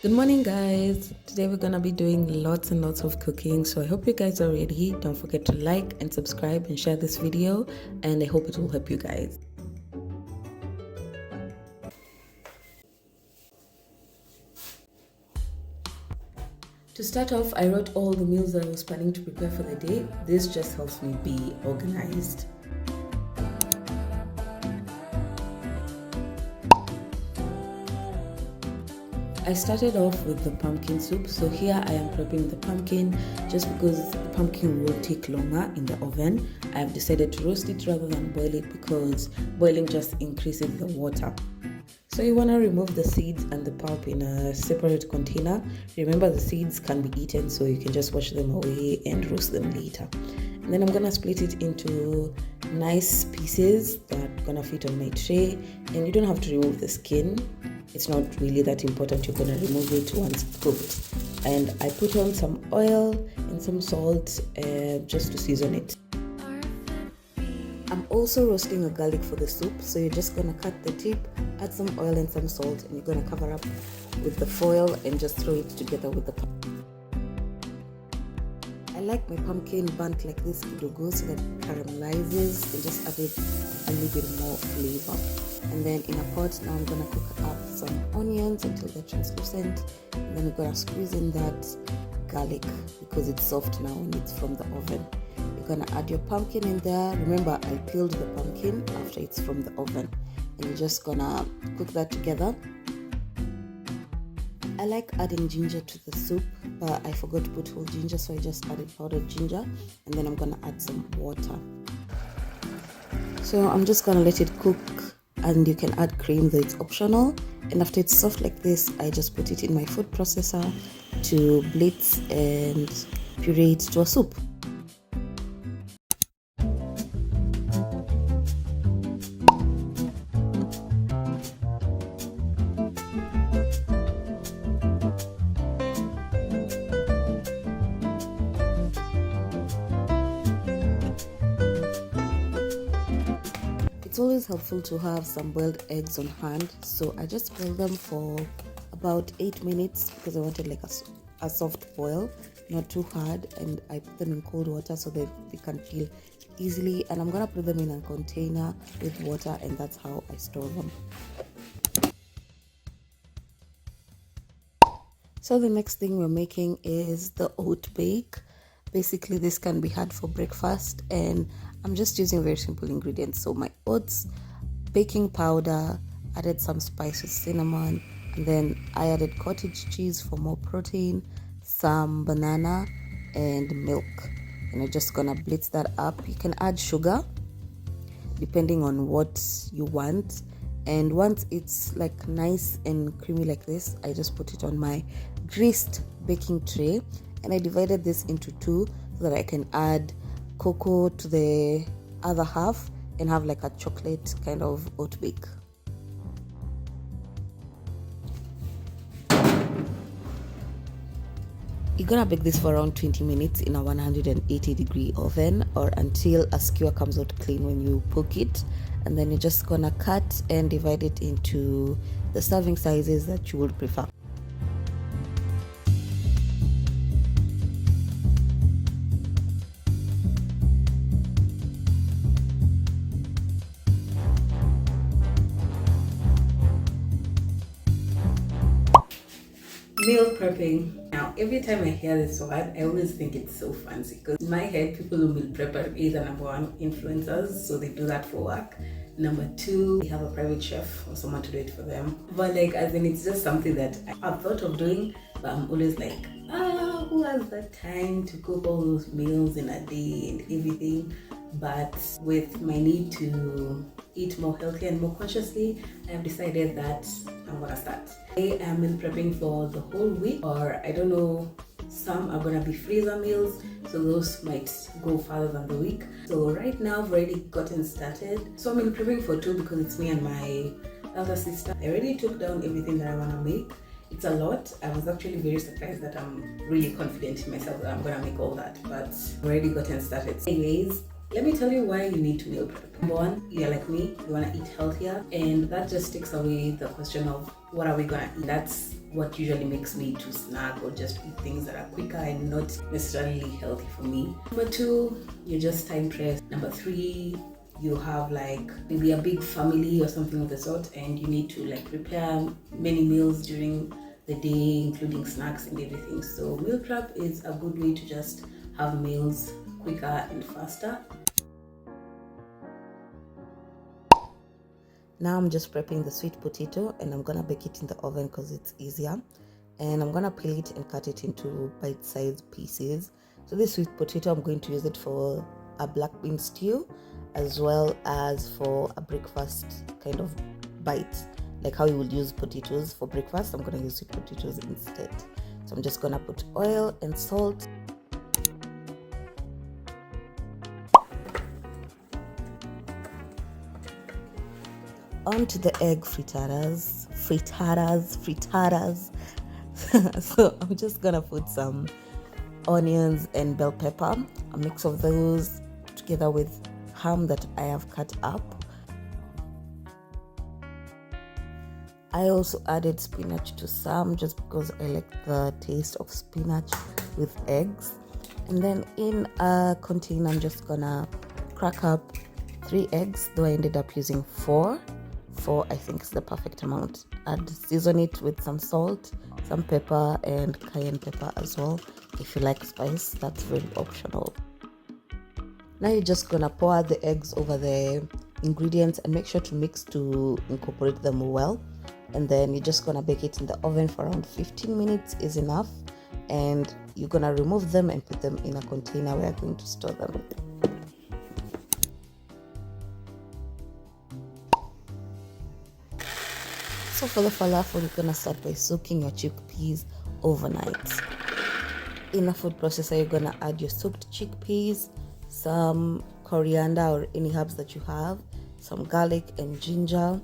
Good morning, guys. Today we're gonna be doing lots and lots of cooking, so I hope you guys are ready. Don't forget to like and subscribe and share this video, and I hope it will help you guys. To start off, I wrote all the meals that I was planning to prepare for the day. This just helps me be organized. I started off with the pumpkin soup. So here I am prepping the pumpkin. Just because the pumpkin will take longer in the oven, I have decided to roast it rather than boil it because boiling just increases the water. So you want to remove the seeds and the pulp in a separate container. Remember, the seeds can be eaten, so you can just wash them away and roast them later. And then I'm gonna split it into nice pieces that are gonna fit on my tray, and you don't have to remove the skin. It's not really that important. You're gonna remove it once it's cooked. And I put on some oil and some salt just to season it. I'm also roasting a garlic for the soup, so you're just gonna cut the tip, add some oil and some salt, and you're gonna cover up with the foil and just throw it together with the pumpkin. I like my pumpkin burnt like this kidogo so that it caramelizes and just added a little bit more flavor. And then in a pot, now I'm gonna cook up some onions until they're translucent, and then we're gonna squeeze in that garlic because it's soft now when it's from the oven. You're gonna add your pumpkin in there. Remember, I peeled the pumpkin after it's from the oven, and you're just gonna cook that together. I like adding ginger to the soup, but I forgot to put whole ginger, so I just added powdered ginger, and then I'm gonna add some water. So I'm just gonna let it cook, and you can add cream, though it's optional. And after it's soft like this, I just put it in my food processor to blitz and puree it to a soup. It's always helpful to have some boiled eggs on hand, so I just boiled them for about 8 minutes because I wanted like a soft boil, not too hard, and I put them in cold water so that they can peel easily. And I'm gonna put them in a container with water, and that's how I store them. So the next thing we're making is the oat bake. Basically, this can be had for breakfast, and I'm just using very simple ingredients. So my oats, baking powder, added some spices, cinnamon, and then I added cottage cheese for more protein, some banana, and milk. And I'm just gonna blitz that up. You can add sugar depending on what you want. And once it's like nice and creamy like this, I just put it on my greased baking tray, and I divided this into two so that I can add cocoa to the other half and have like a chocolate kind of oat bake. You're gonna bake this for around 20 minutes in a 180-degree oven, or until a skewer comes out clean when you poke it. And then you're just gonna cut and divide it into the serving sizes that you would prefer. Meal prepping. Now, every time I hear this word, I always think it's so fancy because in my head, people who meal prep are either number one, influencers, so they do that for work. Number two, they have a private chef or someone to do it for them. But like, as in, it's just something that I've thought of doing, but I'm always like, who has the time to cook all those meals in a day and everything? But with my need to eat more healthy and more consciously, I have decided that I'm gonna start. I am meal prepping for the whole week, or I don't know, some are gonna be freezer meals, so those might go farther than the week. So right now I've already gotten started. So I'm meal prepping for two because it's me and my elder sister. I already took down everything that I wanna make. It's a lot. I was actually very surprised that I'm really confident in myself that I'm gonna make all that, but I've already gotten started. Anyways, let me tell you why you need to meal prep. Number one, you're like me, you want to eat healthier, and that just takes away the question of what are we gonna eat. That's what usually makes me to snack or just eat things that are quicker and not necessarily healthy for me. Number 2, you're just time pressed. Number 3, you have like maybe a big family or something of the sort, and you need to like prepare many meals during the day, including snacks and everything. So meal prep is a good way to just have meals quicker and faster. Now I'm just prepping the sweet potato, and I'm gonna bake it in the oven because it's easier. And I'm gonna peel it and cut it into bite-sized pieces. So this sweet potato, I'm going to use it for a black bean stew, as well as for a breakfast kind of bite. Like how you would use potatoes for breakfast, I'm gonna use sweet potatoes instead. So I'm just gonna put oil and salt. Onto the egg frittatas. So I'm just gonna put some onions and bell pepper, a mix of those together with ham that I have cut up. I also added spinach to some just because I like the taste of spinach with eggs. And then in a container, I'm just gonna crack up 3 eggs, though I ended up using 4. 4 I think is the perfect amount. I'd season it with some salt, some pepper, and cayenne pepper as well. If you like spice, that's very optional. Now you're just gonna pour the eggs over the ingredients and make sure to mix to incorporate them well. And then you're just gonna bake it in the oven for around 15 minutes is enough. And you're gonna remove them and put them in a container where you're going to store them. So for the falafel, you're gonna start by soaking your chickpeas overnight. In a food processor, you're gonna add your soaked chickpeas, some coriander or any herbs that you have, some garlic and ginger,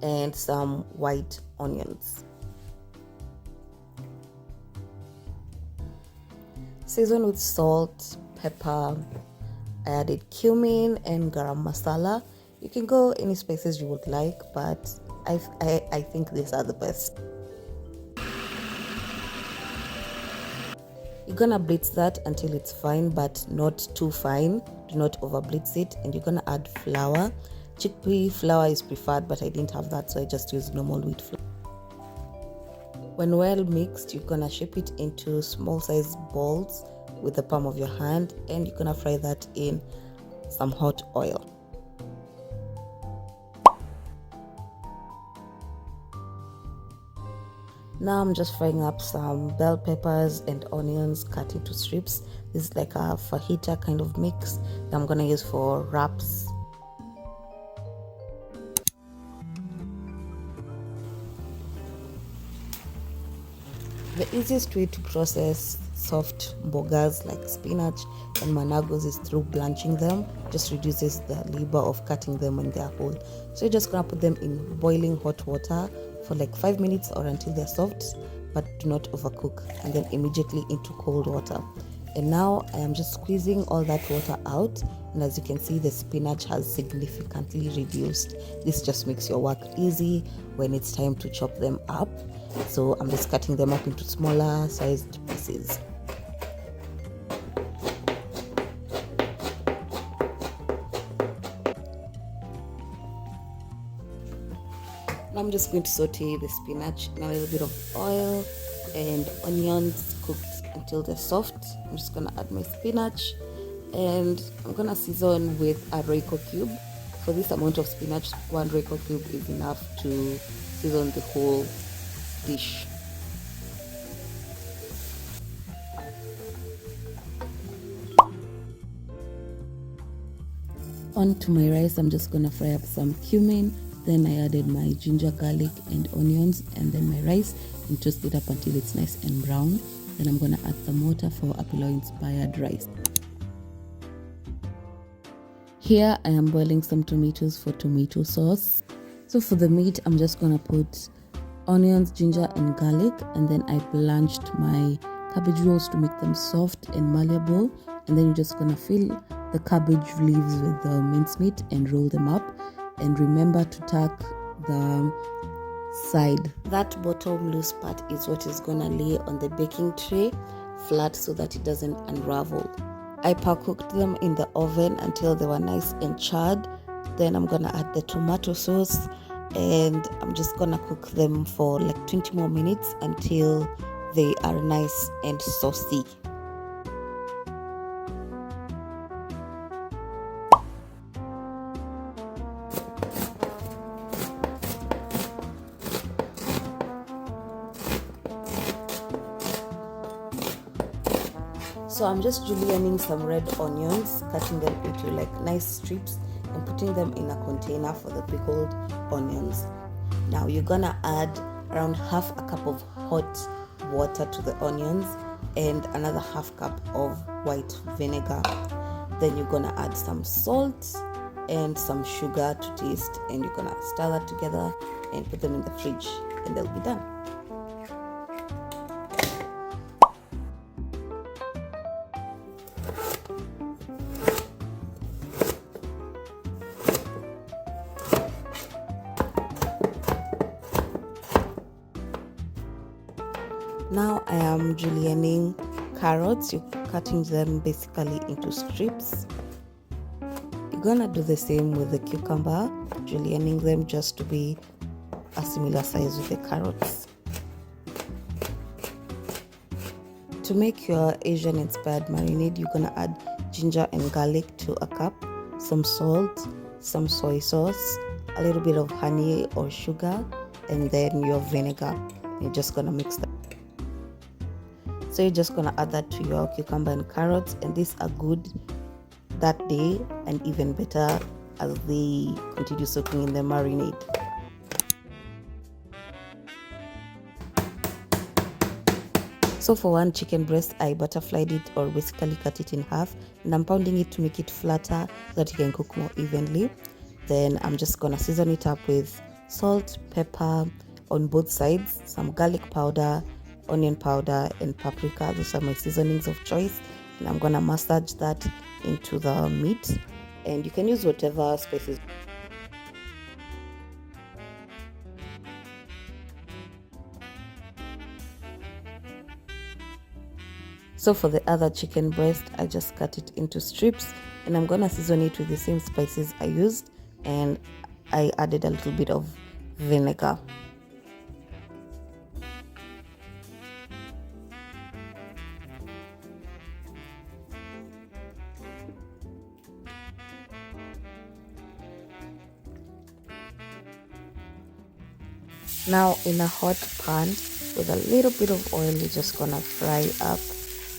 and some white onions. Season with salt, pepper. I added cumin and garam masala. You can go any spices you would like, but I think these are the best. You're gonna blitz that until it's fine, but not too fine. Do not over blitz it. And you're gonna add flour. Chickpea flour is preferred, but I didn't have that, so I just used normal wheat flour. When well mixed, you're gonna shape it into small size balls with the palm of your hand, and you're gonna fry that in some hot oil. Now I'm just frying up some bell peppers and onions cut into strips. This is like a fajita kind of mix that I'm gonna use for wraps. The easiest way to process soft mbogas like spinach and managos is through blanching them. Just reduces the labor of cutting them when they're whole. So you're just gonna put them in boiling hot water for like 5 minutes or until they're soft, but do not overcook, and then immediately into cold water. And now I am just squeezing all that water out, and as you can see, the spinach has significantly reduced. This just makes your work easy when it's time to chop them up. So I'm just cutting them up into smaller sized pieces. Now I'm just going to saute the spinach in a little bit of oil and onions cooked until they're soft. I'm just gonna add my spinach, and I'm gonna season with a Royco cube. For this amount of spinach, 1 Royco cube is enough to season the whole dish. On to my rice, I'm just gonna fry up some cumin. Then I added my ginger, garlic, and onions, and then my rice, and toast it up until it's nice and brown. Then I'm gonna add some water for a pillau-inspired rice. Here I am boiling some tomatoes for tomato sauce. So for the meat, I'm just gonna put onions, ginger, and garlic, and then I blanched my cabbage rolls to make them soft and malleable. And then you're just gonna fill the cabbage leaves with the mincemeat and roll them up. And remember to tuck the side. That bottom loose part is what is gonna lay on the baking tray flat so that it doesn't unravel. I cooked them in the oven until they were nice and charred. Then I'm gonna add the tomato sauce and I'm just gonna cook them for like 20 more minutes until they are nice and saucy. So I'm just julienning some red onions, cutting them into like nice strips and putting them in a container for the pickled onions. Now you're gonna add around half a cup of hot water to the onions and another half cup of white vinegar. Then you're gonna add some salt and some sugar to taste, and you're gonna stir that together and put them in the fridge and they'll be done. Now I am julienning carrots. You're cutting them basically into strips. You're gonna do the same with the cucumber, julienning them just to be a similar size with the carrots. To make your Asian inspired marinade, you're gonna add ginger and garlic to a cup, some salt, some soy sauce, a little bit of honey or sugar, and then your vinegar. You're just gonna mix that. So you're just gonna add that to your cucumber and carrots, and these are good that day and even better as they continue soaking in the marinade. So for one chicken breast, I butterflied it, or basically cut it in half, and I'm pounding it to make it flatter so that you can cook more evenly. Then I'm just gonna season it up with salt, pepper on both sides, some garlic powder, onion powder, and paprika. Those are my seasonings of choice, and I'm gonna massage that into the meat, and you can use whatever spices. So for the other chicken breast, I just cut it into strips, and I'm gonna season it with the same spices I used, and I added a little bit of vinegar. Now in a hot pan with a little bit of oil, you're just gonna fry up,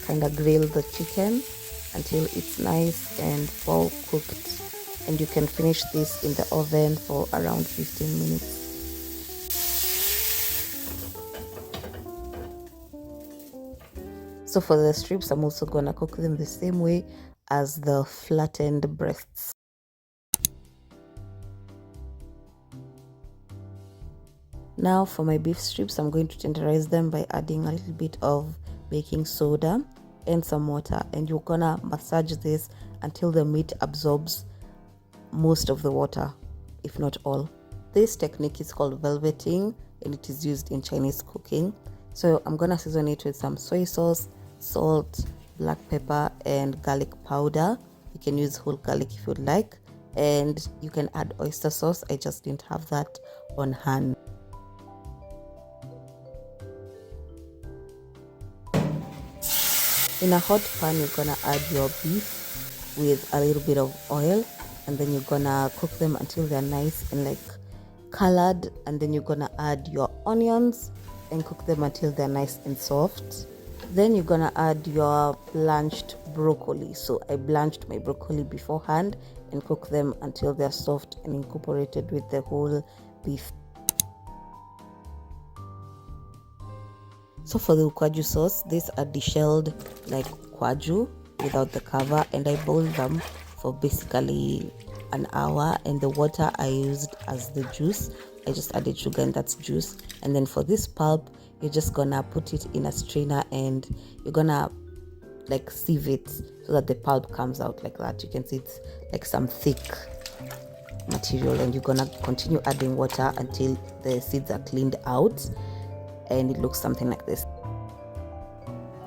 kind of grill the chicken until it's nice and well cooked, and you can finish this in the oven for around 15 minutes. So for the strips, I'm also gonna cook them the same way as the flattened breasts. Now for my beef strips, I'm going to tenderize them by adding a little bit of baking soda and some water, and you're gonna massage this until the meat absorbs most of the water, if not all. This technique is called velveting, and it is used in Chinese cooking. So I'm gonna season it with some soy sauce, salt, black pepper, and garlic powder. You can use whole garlic if you'd like, and you can add oyster sauce. I just didn't have that on hand. In a hot pan, you're gonna add your beef with a little bit of oil, and then you're gonna cook them until they're nice and like colored, and then you're gonna add your onions and cook them until they're nice and soft. Then you're gonna add your blanched broccoli. So I blanched my broccoli beforehand and cook them until they're soft and incorporated with the whole beef. So for the ukwaju sauce, these are deshelled like kwaju without the cover, and I boiled them for basically an hour, and the water I used as the juice. I just added sugar and that's juice. And then for this pulp, you're just gonna put it in a strainer and you're gonna like sieve it so that the pulp comes out like that. You can see it's like some thick material, and you're gonna continue adding water until the seeds are cleaned out and it looks something like this.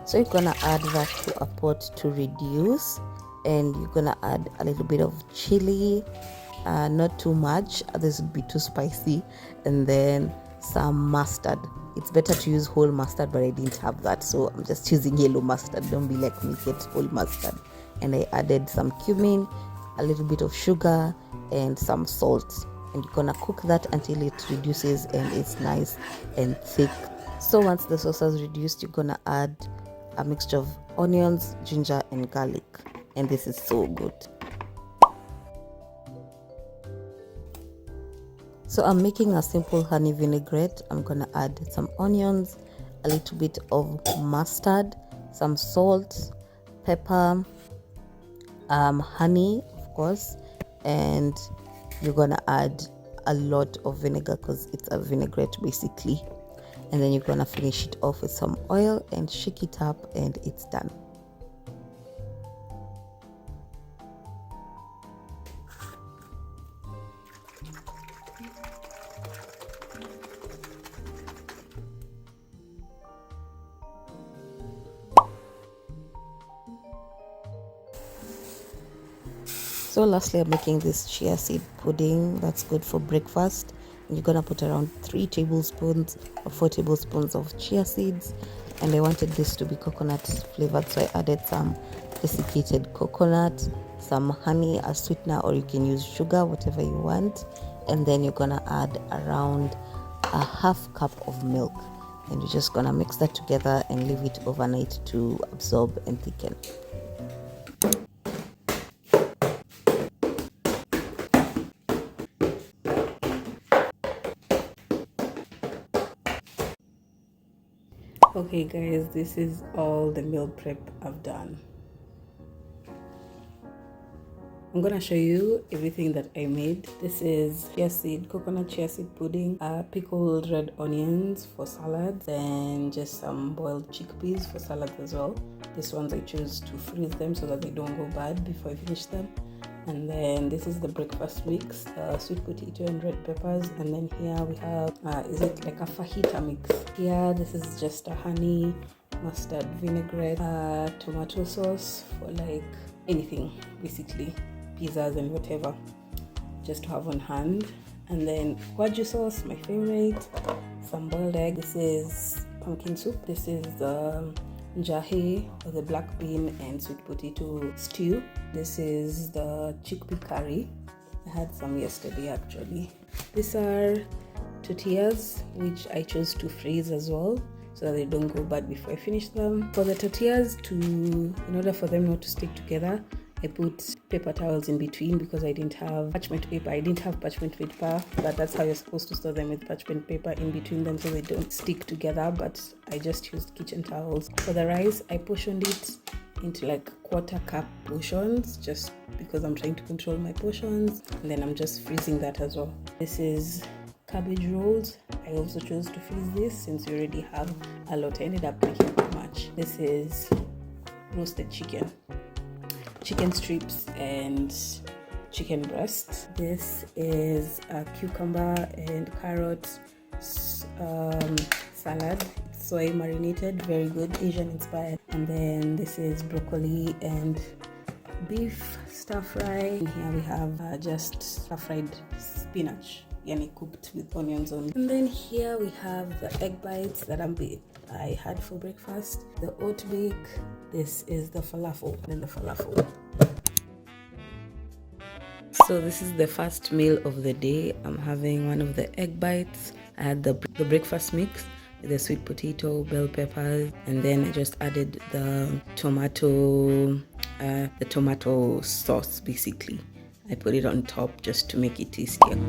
So you're gonna add that to a pot to reduce, and you're gonna add a little bit of chili, not too much, this would be too spicy, and then some mustard. It's better to use whole mustard, but I didn't have that, so I'm just using yellow mustard. Don't be like me, get whole mustard. And I added some cumin, a little bit of sugar, and some salt, and you're gonna cook that until it reduces and it's nice and thick. So once the sauce has reduced, you're gonna add a mixture of onions, ginger, and garlic, and this is so good. So I'm making a simple honey vinaigrette. I'm gonna add some onions, a little bit of mustard, some salt, pepper, honey, of course, and you're gonna add a lot of vinegar because it's a vinaigrette basically. And then you're gonna finish it off with some oil and shake it up, and it's done. So lastly, I'm making this chia seed pudding that's good for breakfast. And you're gonna put around 3 tablespoons or 4 tablespoons of chia seeds, and I wanted this to be coconut flavored, so I added some desiccated coconut, some honey as sweetener, or you can use sugar, whatever you want. And then you're gonna add around a half cup of milk, and you're just gonna mix that together and leave it overnight to absorb and thicken. Okay guys, this is all the meal prep I've done. I'm gonna show you everything that I made. This is coconut chia seed pudding, pickled red onions for salads, and just some boiled chickpeas for salads as well. These ones I chose to freeze them so that they don't go bad before I finish them. And then this is the breakfast mix, sweet potato and red peppers. And then here we have, is it like a fajita mix? Here, this is just a honey, mustard vinaigrette, tomato sauce for like anything, basically, pizzas and whatever, just to have on hand. And then guaju sauce, my favorite, some boiled egg. This is pumpkin soup. This is jahe, or the black bean and sweet potato stew. This is the chickpea curry. I had some yesterday actually. These are tortillas, which I chose to freeze as well so that they don't go bad before I finish them. For the tortillas, in order for them not to stick together, I put paper towels in between because I didn't have parchment paper. But that's how you're supposed to store them, with parchment paper in between them so they don't stick together. But I just used kitchen towels. For the rice, I portioned it into like quarter cup portions just because I'm trying to control my portions. And then I'm just freezing that as well. This is cabbage rolls. I also chose to freeze this since we already have a lot. I ended up making too much. This is roasted chicken strips and chicken breast. This is a cucumber and carrot salad, soy marinated, very good, Asian inspired. And then this is broccoli and beef stir fry. And here we have just stir fried spinach, yani cooked with onions only. And then here we have the egg bites that I had for breakfast, the oat bake. This is the falafel, So this is the first meal of the day. I'm having one of the egg bites. I had the breakfast mix with the sweet potato, bell peppers, and then I just added the tomato sauce basically. I put it on top just to make it tastier.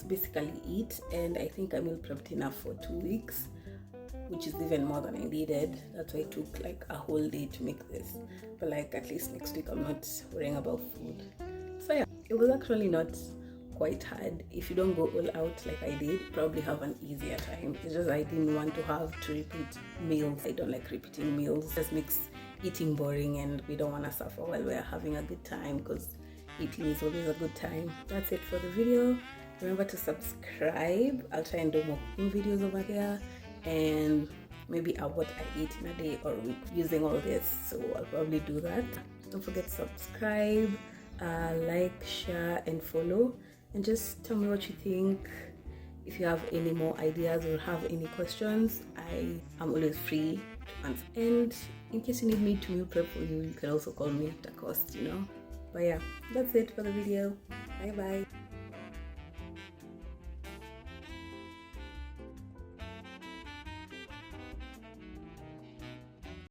that's basically it. And I think I meal prepped enough for 2 weeks, which is even more than I needed. That's why it took like a whole day to make this. But like at least next week I'm not worrying about food. So yeah, it was actually not quite hard. If you don't go all out like I did, probably have an easier time. It's just I didn't want to have to repeat meals. I don't like repeating meals. It just makes eating boring, and we don't want to suffer while we're having a good time, because eating is always a good time. That's it for the video. Remember to subscribe. I'll try and do more cooking videos over here, and maybe what I eat in a day or week using all this. So I'll probably do that. Don't forget to subscribe, like, share, and follow. And just tell me what you think. If you have any more ideas or have any questions, I am always free to answer. And in case you need me to meal prep for you, you can also call me at a cost, But yeah, that's it for the video. Bye bye.